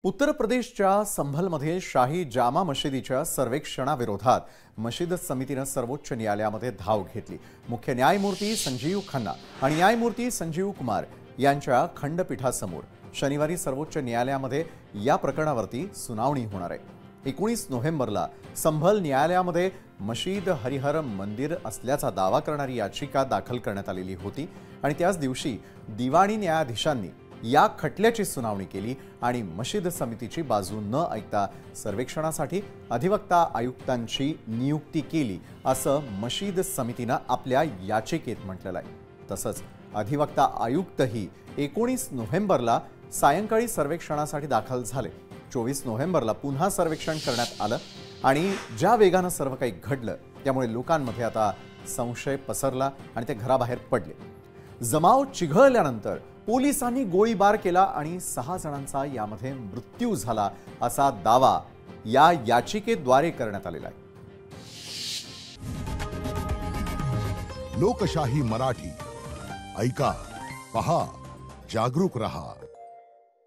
उत्तर प्रदेशच्या संभलमध्ये शाही जामा मशिदीच्या सर्वेक्षणाविरोधात मशीद समितीने सर्वोच्च न्यायालयामध्ये धाव घेतली। मुख्य न्यायमूर्ती संजीव खन्ना आणि न्यायमूर्ती संजीव कुमार यांच्या खंडपीठासमोर शनिवारी सर्वोच्च न्यायालयामध्ये या प्रकरणावरती सुनावणी होणार आहे। 19 नोव्हेंबरला संभल न्यायालयामध्ये मशीद हरिहर मंदिर असल्याचा दावा करणारी याचिका दाखल करण्यात आलेली होती आणि त्याच दिवशी दिवाणी न्यायाधीशांनी या खटल्याची सुनावणी केली आणि मशीद समितीची बाजू न ऐकता सर्वेक्षणासाठी अधिवक्ता आयुक्तांची नियुक्ती केली असं मशीद समितीने आपल्या याचिकेत म्हटलेलं आहे। तसंच अधिवक्ता आयुक्तही 19 नोव्हेंबरला सायंकाळी सर्वेक्षणासाठी दाखल झाले। 24 नोव्हेंबरला पुन्हा सर्वेक्षण करण्यात आलं आणि ज्या वेगाने सर्व काही घडलं त्यामुळे लोकांमध्ये आता संशय पसरला आणि ते घराबाहेर पडले। जमाव चिघळल्यानंतर पोलिसांनी गोळीबार केला आणि 6 जणांचा यामध्ये मृत्यू झाला असा दावा या याचिकेद्वारे करण्यात आलेला आहे। लोकशाही मराठी ऐका, पहा, जागरूक रहा।